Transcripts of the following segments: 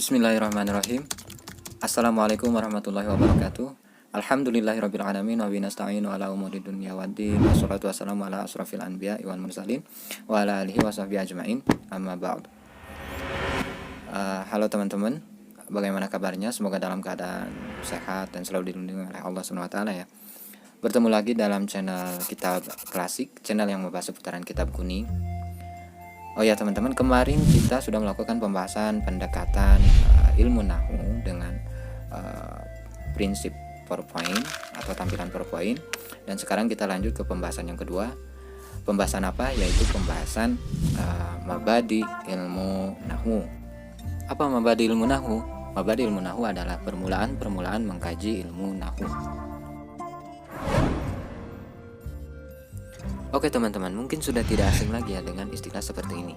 Bismillahirrahmanirrahim. Assalamualaikum warahmatullahi wabarakatuh. Alhamdulillahirabbil alamin wa binasta'inu ala umuri dunya waddin. Wassalatu wassalamu ala asrofil anbiya wal mursalin wa ala alihi wa sahbihi ajmain. Amma ba'd. Halo teman-teman, bagaimana kabarnya? Semoga dalam keadaan sehat dan selalu dilindungi oleh Allah Subhanahu wa taala ya. Bertemu lagi dalam channel Kitab Klasik, channel yang membahas seputaran kitab kuning. Oh ya teman-teman, kemarin kita sudah melakukan pembahasan pendekatan ilmu nahwu dengan prinsip PowerPoint atau tampilan PowerPoint, dan sekarang kita lanjut ke pembahasan yang kedua. Pembahasan apa? Yaitu pembahasan mabadi ilmu nahwu. Apa mabadi ilmu nahwu? Mabadi ilmu nahwu adalah permulaan mengkaji ilmu nahwu. Oke teman-teman, mungkin sudah tidak asing lagi ya dengan istilah seperti ini.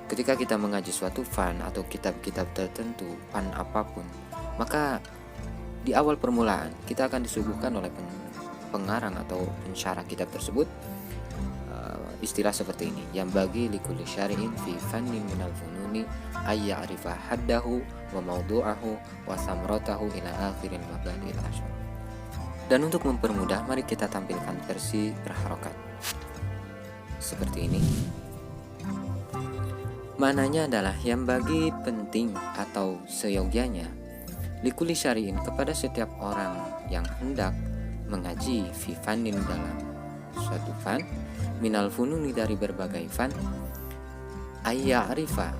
Ketika kita mengaji suatu fan atau kitab-kitab tertentu, fan apapun, maka di awal permulaan kita akan disuguhkan oleh pengarang atau pensyarah kitab tersebut istilah seperti ini: yang bagi likulli syari'in fi fannin minal fununi ay ya'rifa haddahu wa mawdu'ahu wa samratahu ila akhiril mabadi'il asyar. Dan untuk mempermudah, mari kita tampilkan versi berharokat seperti ini. Mananya adalah yang bagi penting atau seyogyanya likuli syari'in kepada setiap orang yang hendak mengaji fi fanin dalam suatu fan minal fununi dari berbagai fan ayya arifa,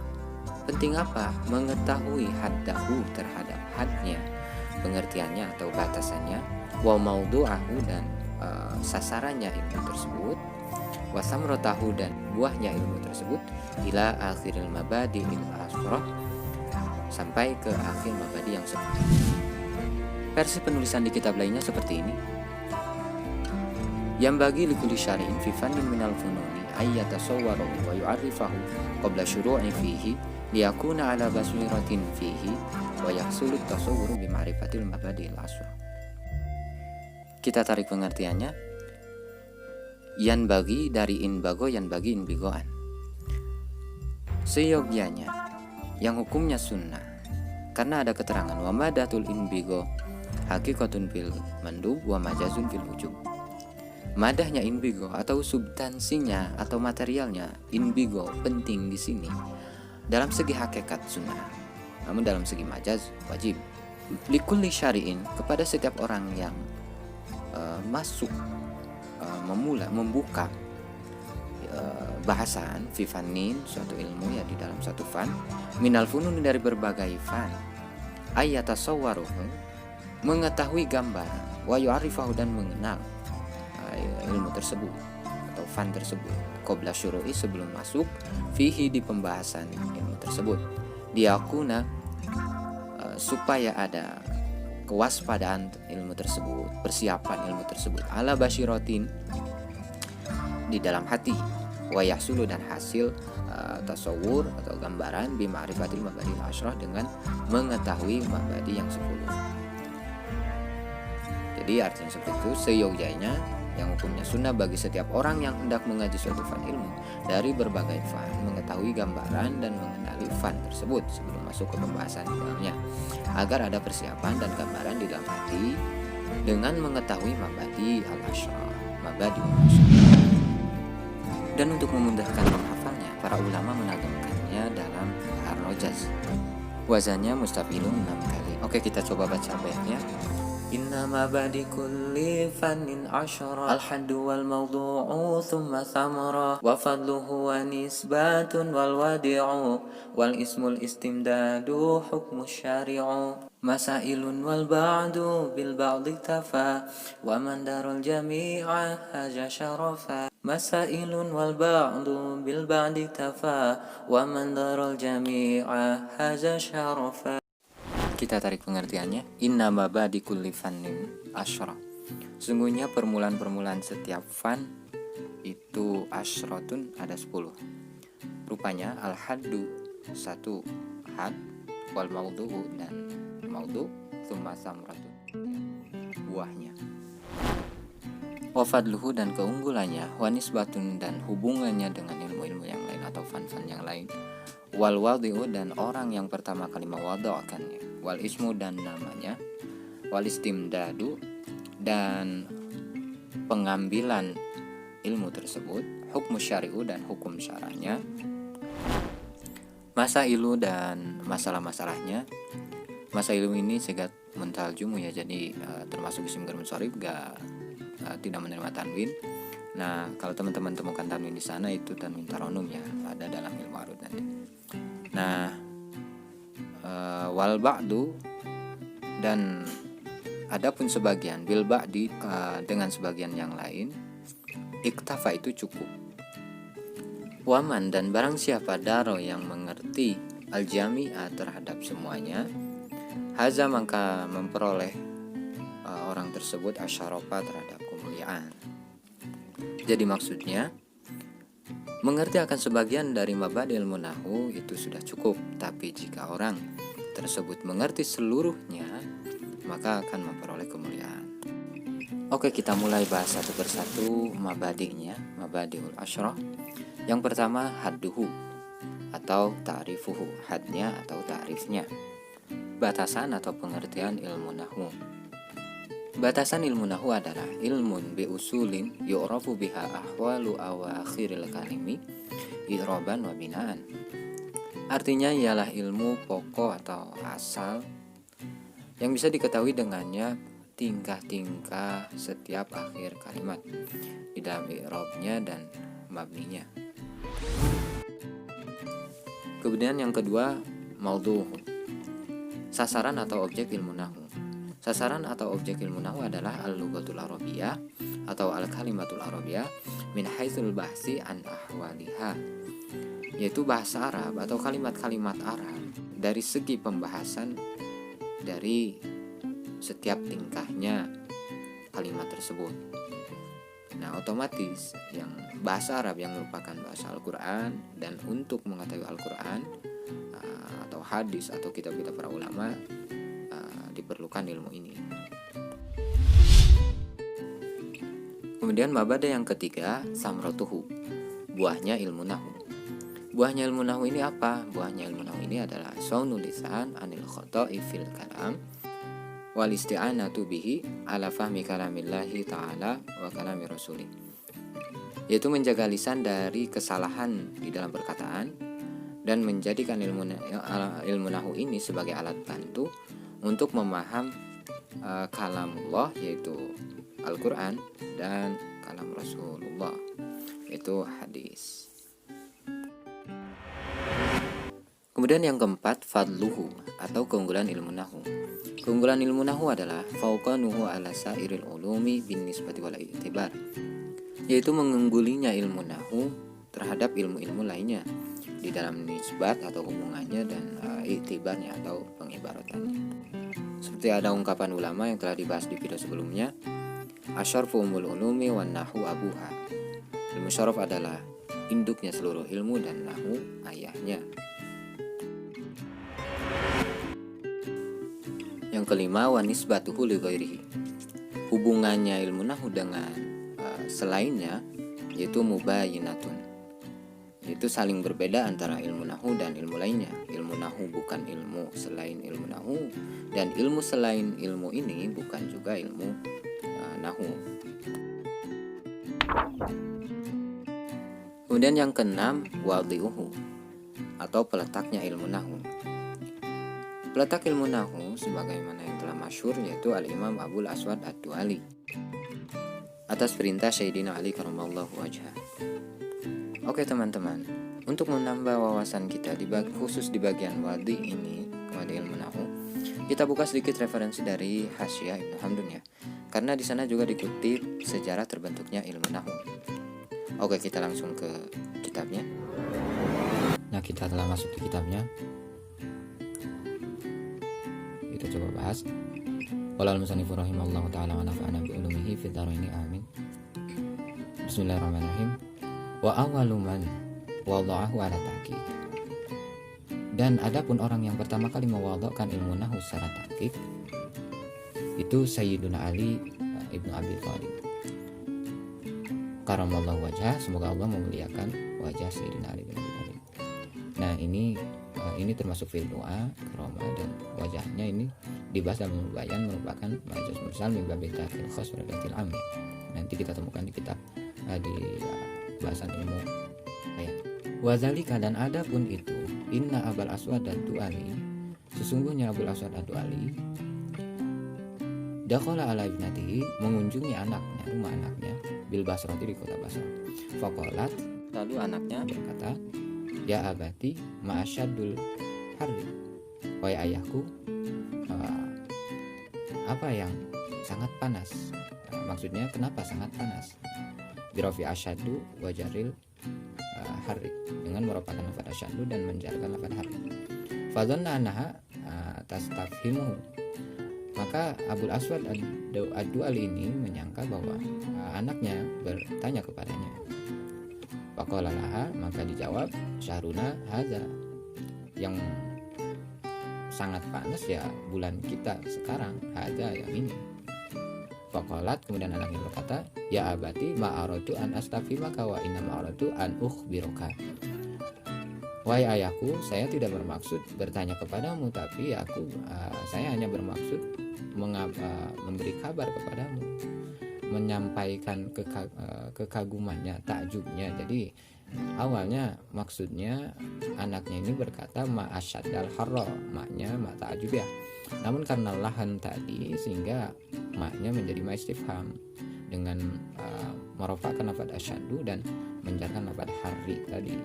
penting apa? Mengetahui haddahu terhadap hadnya, pengertiannya atau batasannya, wa maudu'ahu dan sasarannya ilmu tersebut, wa samrotahu dan buahnya ilmu tersebut, ila akhiril mabadi'il asrah, sampai ke akhir mabadi yang seperti ini. Versi penulisan di kitab lainnya seperti ini: yang bagi likulli syari'in fi fannin minal fununi ayyatasawwaru wa yu'arrifahu qabla syuru'i fihi liyakuna ala basiratin fihi wa yahsulut tasawwuru bi ma'rifatil mabadi'il asrah. Kita tarik pengertiannya. Yan bagi dari inbago, yan bagi inbigoan. Seyogyanya, yang hukumnya sunnah, karena ada keterangan wa madatul inbigo hakikatun fil mandub wa majazun fil wujub. Madahnya inbigo atau substansinya atau materialnya inbigo penting di sini dalam segi hakikat sunnah, namun dalam segi majaz wajib. Likulli syari'in kepada setiap orang yang masuk membuka bahasan fi fannin suatu ilmu ya di dalam suatu fan minal funun dari berbagai fan ayatasawwaruhu mengetahui gambar wa yu'arifahu dan mengenal ilmu tersebut atau fan tersebut qabla syuru'i sebelum masuk fihi di pembahasan ilmu tersebut diakuna supaya ada kewaspadaan ilmu tersebut, persiapan ilmu tersebut ala basyiratin di dalam hati, wa yahsulu dan hasil tasawur atau gambaran bi ma'rifatil mabadi al-asyrah dengan mengetahui mabadi yang 10. Jadi artinya seperti itu, seyogyanya yang hukumnya sunnah bagi setiap orang yang hendak mengaji suatu fan ilmu dari berbagai fan mengetahui gambaran dan mengenali fan tersebut sebelum masuk ke pembahasan di dalamnya, agar ada persiapan dan gambaran di dalam hati dengan mengetahui mabadi al-asyrah, mabadi al-asyrah. Dan untuk memudahkan menghafalnya, para ulama menagangkannya dalam ar-rojaz. Wazannya mustafilun 6 kali. Oke, kita coba baca baitnya. Inna mabadi kulli fannin asyara al-haddu wal mawdu'u thumma thamara wa fadluhu wa nisbatun wal wadi'u wal ismul istimdadu hukmu syari'u masailun wal ba'du bil ba'di tafa wa man darul jami'a haja syarafa masailun wal ba'du bil ba'di tafa wa man darul jami'a haja syarafa. Kita tarik pengertiannya. Inna mabadi kulli fannin asyra, sungguhnya permulaan setiap fan itu asyratun ada 10. Rupanya al-haddu 1 had, wal maudu'u dan maudu', tsumma samratun buahnya, wa fadluhu dan keunggulannya, wa nisbatun dan hubungannya dengan ilmu-ilmu yang lain atau fan-fan yang lain, wal wadi'u dan orang yang pertama kali mewada'kannya, wal ismu dan namanya, wal istimdadu dan pengambilan ilmu tersebut, hukmu syari'u dan hukum syara'nya, masailu dan masalah-masalahnya. Masailu ini sigat muntal jumu ya, jadi termasuk isim ghair munsharif, tidak menerima tanwin. Nah, kalau teman-teman temukan tanwin di sana itu tanwin taronum ya, ada dalam ilmu arud nanti. Nah, wal ba'du dan adapun sebagian, bil ba'di dengan sebagian yang lain, iktafa itu cukup. Waman dan barang siapa daro yang mengerti al-jami'ah terhadap semuanya, haza maka memperoleh orang tersebut asyarofa terhadap kemuliaan. Jadi maksudnya mengerti akan sebagian dari mabadi ilmu nahwu itu sudah cukup, tapi jika orang tersebut mengerti seluruhnya maka akan memperoleh kemuliaan. Oke, kita mulai bahas satu persatu mabadi'nya, mabadi'ul asyrah. Yang pertama hadduhu atau ta'rifuhu, hadnya atau ta'rifnya, batasan atau pengertian ilmu nahwu. Batasan ilmu nahwu adalah ilmun bi usulin yu'rafu biha ahwalu awakhiril kalimi i'raban wa binaan. Artinya ialah ilmu pokok atau asal yang bisa diketahui dengannya tingkah-tingkah setiap akhir kalimat di dalam i'rabnya dan mabninya. Kemudian yang kedua, maudhu'u, sasaran atau objek ilmu nahwu. Sasaran atau objek ilmu nahwu adalah al-lughatul arabiyyah atau al-kalimatul arabiyyah min haitsul bahsi an ahwaliha, yaitu bahasa Arab atau kalimat-kalimat Arab dari segi pembahasan dari setiap tingkahnya kalimat tersebut. Nah, otomatis yang bahasa Arab yang merupakan bahasa Al-Quran, dan untuk mengetahui Al-Quran atau hadis atau kitab-kitab para ulama diperlukan ilmu ini. Kemudian mabada yang ketiga, samrotuhu, buahnya ilmu nahwu. Buahnya ilmu nahwu ini apa? Buahnya ilmu nahwu ini adalah saunul lisan anil khoto'i fil kalam wal isti'anatu bihi ala fahmi kalamillahi ta'ala wa kalami rasuli, yaitu menjaga lisan dari kesalahan di dalam perkataan dan menjadikan ilmu nahwu ini sebagai alat bantu untuk memaham kalamullah, yaitu Al-Quran, dan kalam Rasulullah, yaitu hadis. Kemudian yang keempat, fadluhu atau keunggulan ilmu nahwu. Keunggulan ilmu nahwu adalah fauqanuhu ala sairil ulumi bin nisbati wal i'tibar, yaitu mengunggulinya ilmu nahwu terhadap ilmu-ilmu lainnya di dalam nisbat atau hubungannya dan i'tibarnya atau pengibaratannya. Seperti ada ungkapan ulama yang telah dibahas di video sebelumnya, asyarfu umul ulumi wan nahwu abuha. Ilmu syaraf adalah induknya seluruh ilmu dan nahwu ayahnya. Yang kelima, wa nisbatuhu li ghairihi, hubungannya ilmu nahwu dengan selainnya, yaitu mubayyinatun, yaitu saling berbeda antara ilmu nahwu dan ilmu lainnya. Ilmu nahwu bukan ilmu selain ilmu nahwu, dan ilmu selain ilmu ini bukan juga ilmu nahwu. Kemudian yang keenam, wadhi'uhu atau peletaknya ilmu nahwu. Peletak ilmu nahwu sebagaimana yang telah masyhur yaitu Al-Imam Abul Aswad Ad-Du'ali atas perintah Sayyidina Ali karramallahu wajhah. Oke teman-teman, untuk menambah wawasan kita khusus di bagian wadi ini, wadi ilmu nahwu, kita buka sedikit referensi dari Hasyiah Ibnu Hamdun ya, karena di sana juga dikutip sejarah terbentuknya ilmu nahwu. Oke, kita langsung ke kitabnya. Nah, kita telah masuk ke kitabnya. Kita coba bahas. Qala al-musannifu rahimallahu ta'ala wa nafa'ana bi ulumihi fid dharaini amin. Bismillahirrahmanirrahim. Wa awwalu man wada'ahu ala ta'kid. Dan adapun orang yang pertama kali mewada'kan ilmu nahwu secara ta'kid itu Sayyiduna Ali ibnu Abi Thalib karramallahu wajhah, semoga Allah memuliakan wajah Sayyidina Ali bin Abi Thalib. Nah ini termasuk fil doa karomah, dan wajahnya ini dibahas dalam bayan merupakan majaz mursal min babi ta'khir khas wadatil am. Nanti kita temukan di kitab di bahasan ilmu ayat. Wazalika, dan ada pun itu, inna Abul Aswad ad-Du'ali, sesungguhnya Abul Aswad ad-Du'ali dakhala ala ibnatihi, mengunjungi anaknya, rumah anaknya, bil Basrati, di kota Basrah. Faqalat, lalu anaknya berkata, ya abati ma'asyadul harri, wahai ayahku, apa yang sangat panas? Maksudnya kenapa sangat panas? Birofi asyadu wajaril hari, dengan merupakan lafaz asyadu dan menjarkan lafaz hari. Fadhanna annaha tastafhimuhu, maka Abul Aswad ad-Du'ali ini menyangka bahwa anaknya bertanya kepadanya. Faqala laha, maka dijawab, syahruna hadza, yang sangat panas ya bulan kita sekarang, hadza, yang ini. Faqalat, kemudian anaknya berkata, ya abati ma'aratu an astafhimaka wa inna ma'aratu an ukhbiruka. Wahai ayahku, saya tidak bermaksud bertanya kepadamu, tapi saya hanya bermaksud memberi kabar kepadamu, menyampaikan kekagumannya, takjubnya. Jadi awalnya maksudnya anaknya ini berkata ma'asyaddal harra, maknya ma takjub ya. Namun karena lahan tadi sehingga maknya menjadi ma istifham dengan merofakkan lafaz asyadu dan menjarkan lafaz hari tadi.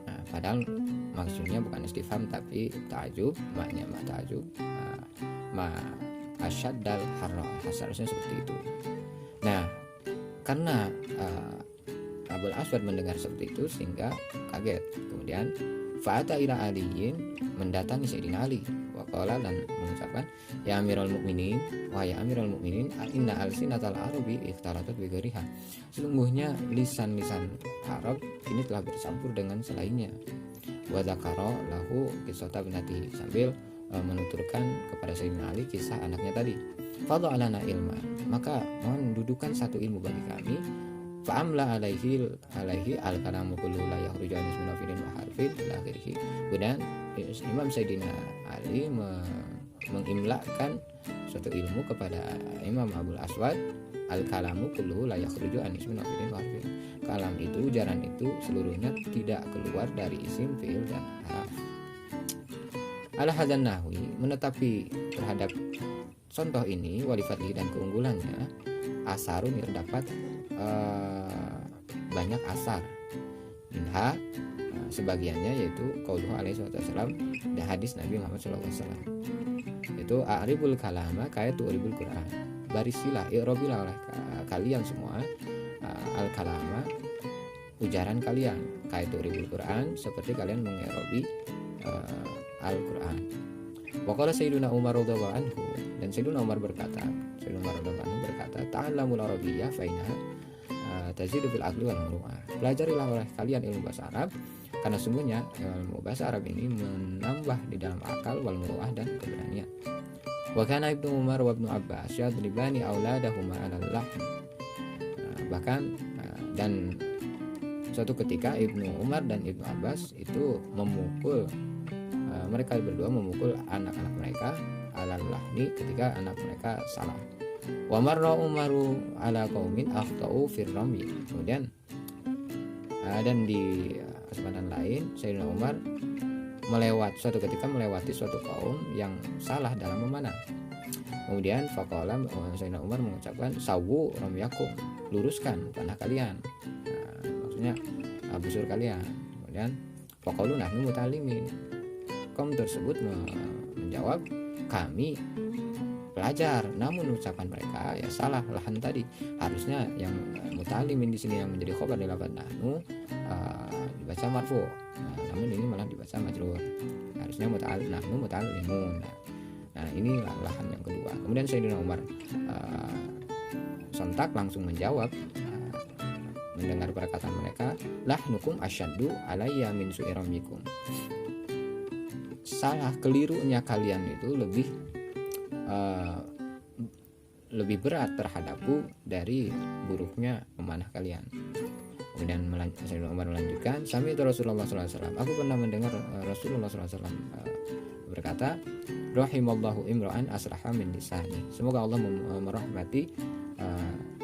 Nah, padahal maksudnya bukan istifham tapi ta'jub, maknya ma ta'jub, ma asyaddal harra, seharusnya seperti itu. Nah, karena Abul Aswad mendengar seperti itu sehingga kaget. Kemudian fa'ata ila aliyin, mendatangi Sayyidina Ali, waqala, dan mengucapkan, ya Amirul Mukminin, wahai Amirul Mukminin, inna alsinatal arabi ikhtalatat bi ghairiha, sesungguhnya lisan-lisan Arab ini telah bercampur dengan selainnya. Wa dzakara lahu qissata binati, sambil menuturkan kepada Sayyidina Ali kisah anaknya tadi. Fadha alana ilma, maka mohon dudukan satu ilmu bagi kami. Fa'amla alaihi al-kalamu kullu la yakhruju an ismin fi'lin wa harfin ila akhirih. Kemudian Imam Sayyidina Ali mengimlakan suatu ilmu kepada Imam Abul Aswad, al-kalamu kullu la yakhruju an ismin fi'lin wa harfin. Kalam itu, ujaran itu seluruhnya tidak keluar dari isim, fi'il, dan harf. Ala hadzan nahwi, menetapi terhadap contoh ini, walifatihi, dan keunggulannya, asarun, terdapat banyak asar. Minha, sebagiannya yaitu qauluhu alaihi wasallam, dan hadis Nabi Muhammad SAW, itu a'ribul kalama kaya tu'ribul Quran, barisilah, i'rabilah oleh kalian semua al kalama, ujaran kalian, kaya tu'ribul Quran, seperti kalian mengi'rabi al Quran. Waqala Sayyiduna Umar radhiyallahu anhu, dan Sayyiduna Umar berkata, ta'allamul arabiyyah fa innaha tazidu fil aqli wal muru'ah, pelajarilah oleh kalian ilmu bahasa Arab, karena sungguhnya ilmu bahasa Arab ini menambah di dalam akal, wal muru'ah, dan keberanian. Wa kana Ibnu Umar wa Ibnu Abbas yadribani auladahuma 'ala al-lahm, bahkan dan suatu ketika Ibnu Umar dan Ibnu Abbas itu memukul, mereka berdua memukul anak-anak mereka alal lahni, ketika anak mereka salah. Wa marra Umaru ala qaumin akhtau fir rami, kemudian dan di kesempatan lain Sayyidina Umar suatu ketika melewati suatu kaum yang salah dalam memanah. Kemudian faqala, Sayyidina Umar mengucapkan, sawu ramyakum, luruskan panah kalian, maksudnya busur kalian. Kemudian faqalu nahnu muta'allimin, kaum tersebut menjawab, kami pelajar, namun ucapan mereka ya salah, lahan tadi harusnya yang muta'allimin di sini yang menjadi khobar di lafaz nahnu dibaca marfu, namun ini malah dibaca majrur, harusnya nahnu muta'allimun. Nah ini lahan yang kedua. Kemudian Sayyidina Umar sontak langsung menjawab, mendengar perkataan mereka, lahnukum asyaddu alayya min su'iramikum, salah, kelirunya kalian itu lebih berat terhadapku dari buruknya memanah kalian. Kemudian Sayyidina Umar melanjutkan, sami itu Rasulullah SAW, aku pernah mendengar Rasulullah SAW berkata, rahimallahu imra'an asraha min lisani, semoga Allah merahmati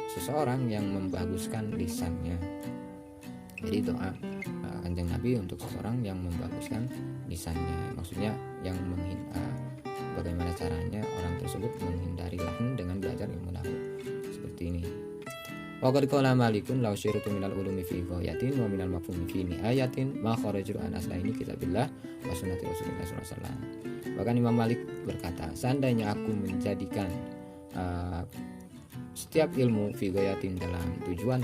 seseorang yang membaguskan lisannya. Jadi doa Kanjeng Nabi untuk seseorang yang membaguskan lisannya, maksudnya yang bagaimana caranya orang tersebut menghindari lahan dengan belajar ilmu nahwu seperti ini. Wa qad qala Malikun law syiritu minal ulumi fi ghayatin wa minal mafhumi fi nihayatin ma kharaju an aslaini kitabillah wa sunnati Rasulillah sallallahu alaihi wasallam. Bahkan Imam Malik berkata, seandainya aku menjadikan setiap ilmu fi ghayatin dalam tujuan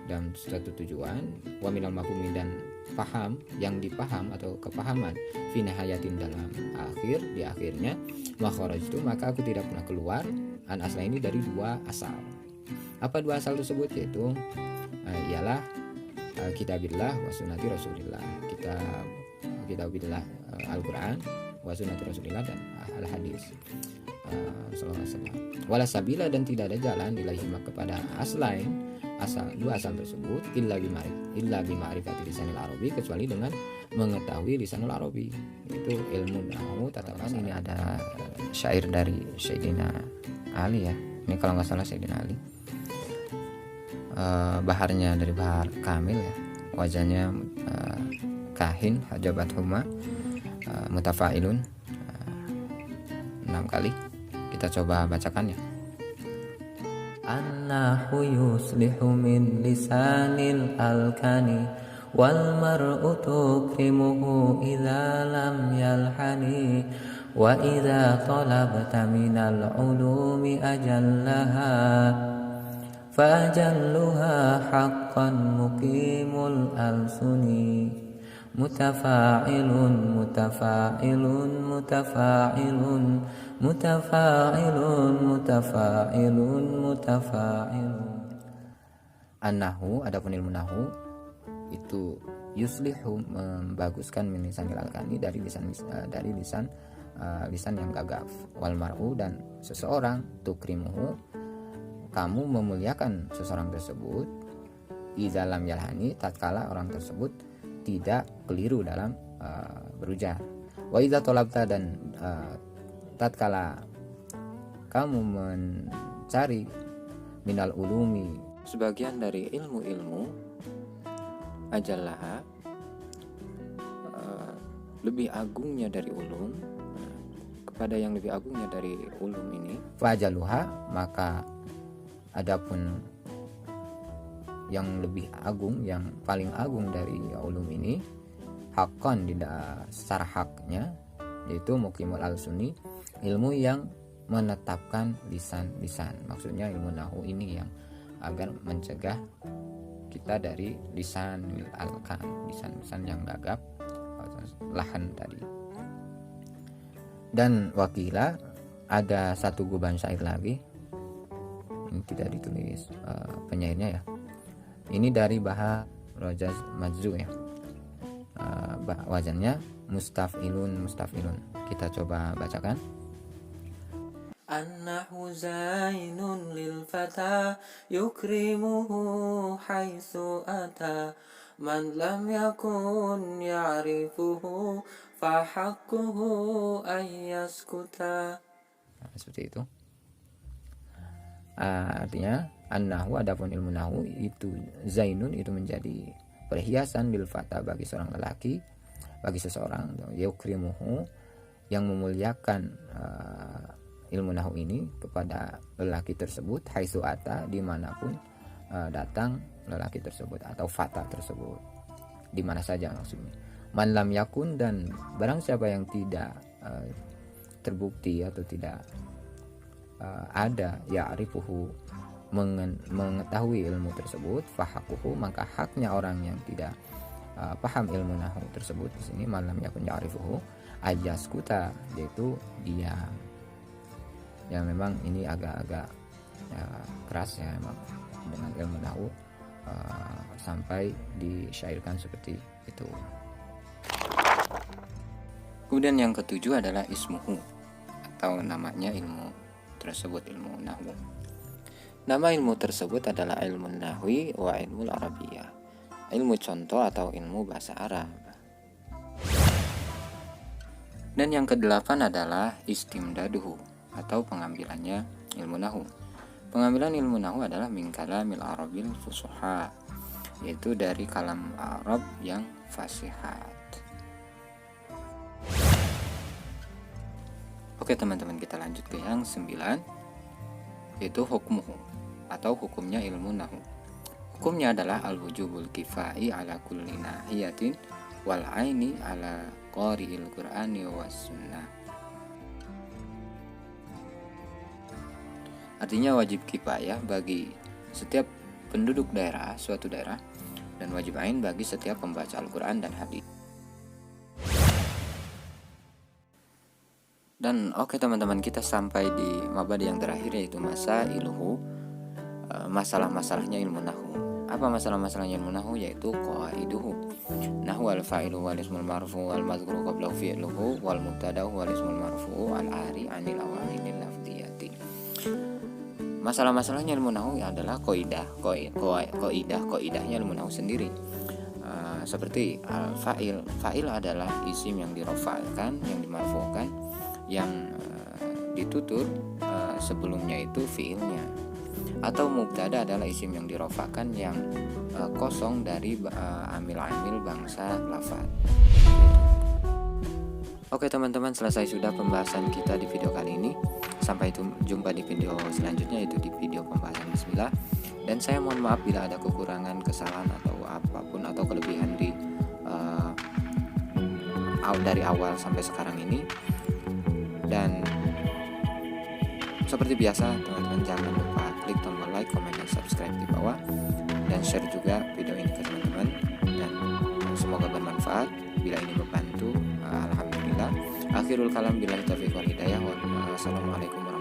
dan suatu tujuan, wa minal mafhumi dan paham yang dipaham atau kepahaman fi nihayatin dalam akhir di akhirnya, ma kharaju maka aku tidak pernah keluar an aslaini dari dua asal. Apa dua asal tersebut? Yaitu ialah kitabillah wa sunnati Rasulillah, kitabillah Al-Quran wa sunnati Rasulillah dan al-hadis sallallahu alaihi wasallam. Wala sabila dan tidak ada jalan ilaihima kepada dua asal tersebut illa bima'rifati lisanil arabi, kecuali dengan mengetahui lisanul arabi, itu ilmu nahwu tata bahasa. Ini ada syair dari Sayyidina Ali ya. Ini kalau nggak salah Sayyidina Ali. Baharnya dari Bahar Kamil ya, wajahnya kahin hajabat huma mutafailun 6 kali. Kita coba bacakan ya. Annahu yuslihu min lisanil alkani wal mar'u tukrimuhu idza lam yalhani wa idza talabta minal ulumi ajallaha fajalluha haqqan muqimul alsuni mutafa'ilun mutafa'ilun mutafa'ilun mutafa'ilun mutafa'ilun mutafa'ilun. An-nahwu, adapun ilmu nahwu itu yuslihu, membaguskan min lisanil alkani dari lisan yang gagap, wal mar'u dan seseorang, tukrimuhu kamu memuliakan seseorang tersebut, idza lam yalhani tatkala orang tersebut tidak keliru dalam berujar, wa idza talabta dan tatkala kamu mencari minal ulumi sebagian dari ilmu-ilmu ajallaha lebih agungnya dari ulum, kepada yang lebih agungnya dari ulum ini, fajaluha maka adapun yang lebih agung, yang paling agung dari ulum ini, hakon tidak secara haknya, yaitu muqimul al-sunni, ilmu yang menetapkan lisan-lisan. Maksudnya ilmu nahwu ini yang agar mencegah kita dari lisan al-kan, lisan-lisan yang gagap, lahan tadi. Dan wakila ada satu guban syair lagi, ini tidak ditulis penyairnya ya. Ini dari Bahar Rojaz Majzu ya. Wajannya mustafilun. Kita coba bacakan. An-nahwu zainun lil fata yukrimuhu haitsu ata man lam yakun ya'rifuhu fa haqquhu ayyaskuta. Seperti itu. Artinya an-nahwu, adapun ilmu nahwu itu zainun, itu menjadi perhiasan lil fata bagi seorang lelaki, bagi seseorang, yukrimuhu yang memuliakan ilmu nahwu ini kepada lelaki tersebut, haitsu ata dimanapun datang lelaki tersebut atau fata tersebut, di mana saja maksudnya. Man lam yakun, dan barang siapa yang tidak terbukti atau tidak ada ya'rifuhu mengetahui ilmu tersebut, fahaquhu maka haknya orang yang tidak paham ilmu nahwu tersebut di sini, malam yakun ya'rifuhu ajaskuta, yaitu diam. Ya memang ini agak-agak keras ya memang dengan ilmu nahwu sampai disyairkan seperti itu. Kemudian yang ketujuh adalah ismuhu, atau namanya ilmu tersebut, ilmu nahwu. Nama ilmu tersebut adalah ilmu nahwi wa ilmu arabiyah. ilmu contoh atau ilmu bahasa Arab. Dan yang kedelapan adalah istimdaduhu atau pengambilannya ilmu nahu. Pengambilan ilmu nahu adalah min kalamil arabil fusuha, yaitu dari kalam Arab yang fasihat. Oke teman-teman, kita lanjut ke yang 9, yaitu hukmuhu atau hukumnya ilmu nahu. Hukumnya adalah al-wujubul kifai ala kulli nahiyatin wal aini ala qari'il qur'ani was sunnah. Artinya wajib kifayah bagi setiap penduduk daerah, suatu daerah, dan wajib ain bagi setiap pembaca Al-Quran dan hadis. Dan oke teman-teman, kita sampai di mabadi yang terakhir, yaitu masailuhu, masalah-masalahnya ilmu nahu. Apa masalah-masalahnya ilmu nahu? Yaitu qaiduhu nahu al-fa'ilu wal ismul marfu wal mazkuru qablahu fi'luhu wal mubtada'u wal ismul marfu al ari anil awamilil lafdiyati. Masalah-masalahnya ilmu nahu adalah koidahnya ilmu nahu sendiri. Seperti al-fa'il. Fa'il adalah isim yang dirofa'kan, yang dimarfu'kan, yang ditutur sebelumnya itu fi'ilnya. Atau mubtada adalah isim yang dirofa'kan, yang kosong dari amil-amil bangsa lafaz. Oke teman-teman, selesai sudah pembahasan kita di video kali ini. Sampai jumpa di video selanjutnya, yaitu di video pembahasan bismillah. Dan saya mohon maaf bila ada kekurangan, kesalahan atau apapun atau kelebihan dari awal sampai sekarang ini. Dan seperti biasa teman-teman, jangan lupa klik tombol like, comment, dan subscribe di bawah, dan share juga video ini ke teman-teman. Dan semoga bermanfaat. Bila ini membantu, alhamdulillah. Akhirul kalam billahi taufiq wal hidayah. Wassalamualaikum warahmatullahi wabarakatuh.